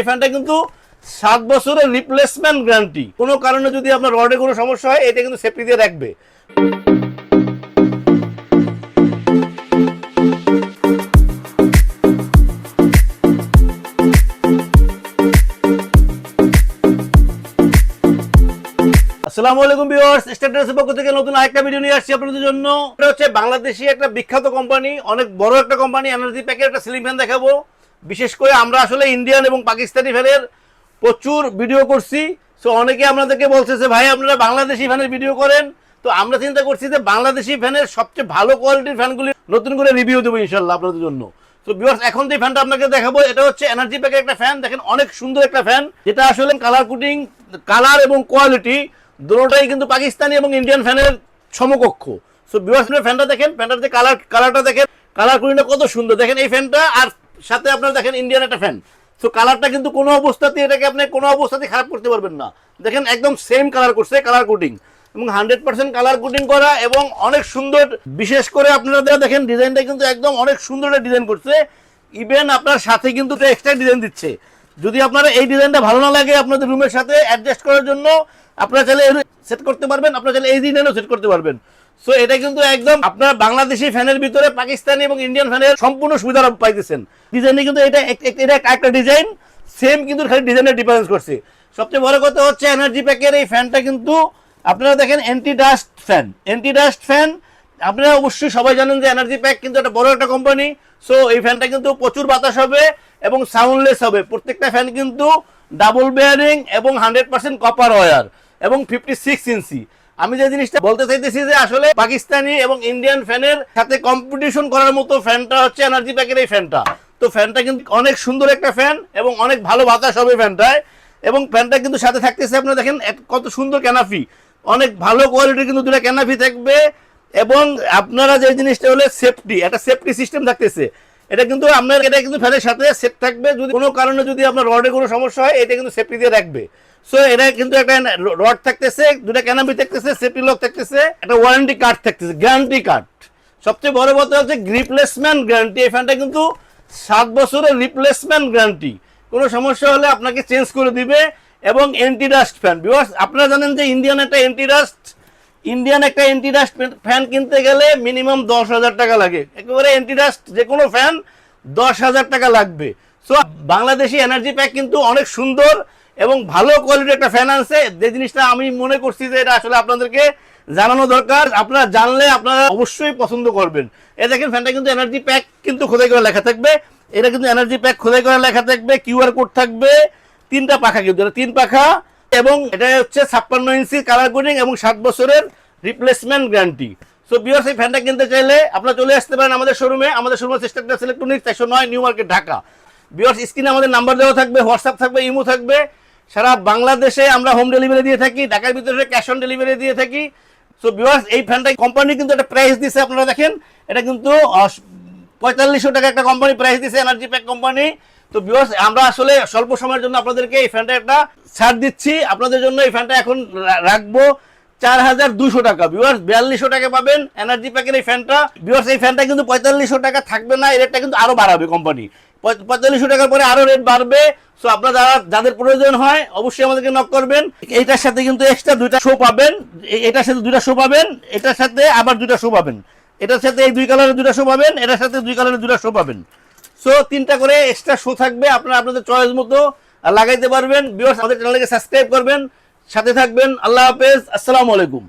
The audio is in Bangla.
এই ফ্যানটা কিন্তু 7 বছরের রিপ্লেসমেন্ট গ্যারান্টি। কোনো কারণে যদি আপনার রডে কোনো সমস্যা হয় এটা কিন্তু সেফটি দিয়ে রাখবে। আসসালামু আলাইকুম ভিউয়ার্স, স্ট্যাটাসের পক্ষ থেকে নতুন আরেকটা ভিডিও নিয়ে আসছি আপনাদের জন্য। এটা হচ্ছে বাংলাদেশি একটা বিখ্যাত কোম্পানি, অনেক বড় একটা কোম্পানি, এনার্জি প্যাকের একটা সিলিং ফ্যান দেখাবো। বিশেষ করে আমরা আসলে ইন্ডিয়ান এবং পাকিস্তানি ফ্যানের প্রচুর ভিডিও করছি। সো অনেকে আপনাদেরকে বলছে যে ভাই আপনারা বাংলাদেশি ফ্যানের ভিডিও করেন। তো আমরা চিন্তা করছি যে বাংলাদেশি ফ্যানের সবচেয়ে ভালো কোয়ালিটির ফ্যানগুলি নতুন করে রিভিউ দেবো ইনশাল্লাহ আপনাদের জন্য। তো ভিউয়ার্স, এখন যে ফ্যানটা আপনাকে দেখাবো এটা হচ্ছে এনার্জি প্যাকের একটা ফ্যান। দেখেন অনেক সুন্দর একটা ফ্যান, যেটা আসলে কালার কোটিং, কালার এবং কোয়ালিটি দুটোটাই কিন্তু পাকিস্তানি এবং ইন্ডিয়ান ফ্যানের সমকক্ষ। সো ভিউয়ার্স, ফ্যানটা দেখেন, ফ্যানটার যে কালারটা দেখেন, কালার কোটিংটা কত সুন্দর দেখেন এই ফ্যানটা। আর সাথে আপনারা দেখেন ইন্ডিয়ান একটা ফ্যান। সো কালারটা কিন্তু কোনো অবস্থাতে এটাকে আপনি কোনো অবস্থাতে খারাপ করতে পারবেন না। দেখেন একদম সেম কালার করছে, কালার কোটিং এবং 100% কালার কোটিং করা এবং অনেক সুন্দর। বিশেষ করে আপনারা দেখেন ডিজাইনটা কিন্তু একদম অনেক সুন্দর একটা ডিজাইন করছে। ইভেন আপনার সাথে কিন্তু এক্সট্রা ডিজাইন দিচ্ছে। যদি আপনারা এই ডিজাইনটা ভালো না লাগে আপনাদের রুমের সাথে অ্যাডজাস্ট করার জন্য আপনারা চাইলে সেট করতে পারবেন, আপনারা চাইলে এই ডিজাইনও সেট করতে পারবেন। সো এটা কিন্তু একদম আপনার বাংলাদেশি ফ্যানের ভিতরে পাকিস্তানি এবং ইন্ডিয়ান ফ্যানের সম্পূর্ণ সুবিধা পাইতেছেন। ডিজাইনে কিন্তু এটা একটা ডিজাইন সেম, কিন্তু খালি ডিজাইনের ডিফারেন্স করছে। সবচেয়ে বড় কথা হচ্ছে এনার্জি প্যাকের এই ফ্যানটা কিন্তু আপনারা দেখেন anti dust fan. Anti dust fan আপনারা অবশ্যই সবাই জানেন যে এনার্জি প্যাক কিন্তু একটা বড় একটা কোম্পানি। সো এই ফ্যানটা কিন্তু প্রচুর বাতাস হবে এবং সাউন্ডলেস হবে। প্রত্যেকটা ফ্যান কিন্তু ডাবল বেয়ারিং এবং 100% কপার ওয়্যার এবং 56 ইঞ্চি। আমি যে জিনিসটা বলতে চাইতেছি যে আসলে পাকিস্তানি এবং ইন্ডিয়ান ফ্যানের সাথে কম্পিটিশন করার মতো ফ্যানটা হচ্ছে এনার্জি প্যাকের এই ফ্যানটা। তো ফ্যানটা কিন্তু অনেক সুন্দর একটা ফ্যান এবং অনেক ভালো বাতাস হবে ফ্যানটায়। এবং ফ্যানটা কিন্তু সাথে থাকতেছে আপনারা দেখেন কত সুন্দর ক্যানাফি, অনেক ভালো কোয়ালিটির কিন্তু দুটা ক্যানাফি থাকবে। এবং আপনারা যে জিনিসটা হলে সেফটি, একটা সেফটি সিস্টেম থাকতেছে। এটা কিন্তু আপনার এটা কিন্তু ফ্যানের সাথে সেট থাকবে। যদি কোনো কারণে যদি আপনার রডে কোনো সমস্যা হয় এটা কিন্তু সেফটি দিয়ে রাখবে। সো এটা কিন্তু একটা রড থাকতেছে, দুটা ক্যানাপি থাকতেছে, সেফটি লক থাকতেছে, একটা ওয়ারেন্টি কার্ড থাকতেছে, গ্যারান্টি কার্ড। সবচেয়ে বড় কথা হচ্ছে রিপ্লেসমেন্ট গ্যারান্টি। এই ফ্যানটা কিন্তু 7 বছরের রিপ্লেসমেন্ট গ্যারান্টি। কোনো সমস্যা হলে আপনাকে চেঞ্জ করে দিবে। এবং অ্যান্টি ডাস্ট ফ্যান। বিকজ আপনারা জানেন যে ইন্ডিয়ান একটা অ্যান্টি ডাস্ট ফ্যান কিনতে গেলে মিনিমাম 10,000 টাকা লাগে। একেবারে অ্যান্টি ডাস্ট যে কোনো ফ্যান 10,000 টাকা লাগবে। সো বাংলাদেশি এনার্জি প্যাক কিন্তু অনেক সুন্দর এবং ভালো কোয়ালিটির একটা ফ্যান আছে। যে জিনিসটা আমি মনে করছি যে এটা আসলে আপনাদেরকে জানানো দরকার। আপনারা জানলে আপনারা অবশ্যই পছন্দ করবেন। এই দেখেন ফ্যানটা কিন্তু এনার্জি প্যাক কিন্তু খোদাই করে লেখা থাকবে। এটা কিন্তু এনার্জি প্যাক খোদাই করে লেখা থাকবে, কিউআর কোড থাকবে, 3টা পাখা কিন্তু, 3 পাখা। এবং এটা হচ্ছে 56 ইঞ্চি কালার কোডিং এবং 7 বছরের রিপ্লেসমেন্ট গ্যারান্টি। সো ভিউয়ার্স, এই ফ্যানটা কিনতে চাইলে আপনারা চলে আসতে পারেন আমাদের শোরুমে। আমাদের শোরুম হচ্ছে status electronics, 109 new market, Dhaka. Viewers, স্ক্রিনে আমাদের নাম্বার দেওয়া থাকবে, হোয়াটসঅ্যাপ থাকবে, ইমো থাকবে। সারা বাংলাদেশে আমরা হোম ডেলিভারি দিয়ে থাকি, ঢাকার ভিতরে ক্যাশ অন ডেলিভারি দিয়ে থাকি। সো ভিউয়ার্স, এই ফ্যানটা কোম্পানি কিন্তু একটা প্রাইস দিচ্ছে, আপনারা দেখেন এটা কিন্তু 4500 টাকা একটা কোম্পানি প্রাইস দিচ্ছে, এনার্জি প্যাক কোম্পানি। তো ভিউয়ার্স, আমরা আসলে স্বল্প সময়ের জন্য আপনাদেরকে এই ফ্যানটা একটা ছাড় দিচ্ছি আপনাদের জন্য। এই ফ্যানটা এখন রাখবো 4200 টাকা। ভিউয়ার্স, 4200 টাকা পাবেন এনার্জি প্যাকের এই ফ্যানটা। ভিউয়ার্স, এই ফ্যানটা কিন্তু 4500 টাকা থাকবে না, এই রেটটা কিন্তু আরো বাড়াবে কোম্পানি। 4500 টাকার পরে আরো রেট বাড়বে। সো আপনারা যাদের প্রয়োজন হয় অবশ্যই আমাদেরকে নক করবেন। এইটার সাথে কিন্তু এক্সট্রা 2টা শো পাবেন, এটার সাথে 2টা শো পাবেন, এটার সাথে আবার 2টা শো পাবেন, এটার সাথে এই 2 কালারের 2টা শো পাবেন, এটার সাথে 2 কালারের 2টা শো পাবেন। সো 3টা করে এক্সট্রা শো থাকবে, আপনারা আপনাদের চয়েস মতো লাগাইতে পারবেন। ভিউয়ার্স, আমাদের চ্যানেলকে সাবস্ক্রাইব করবেন, সাথে থাকবেন। আল্লাহ হাফেজ, আসসালামু আলাইকুম।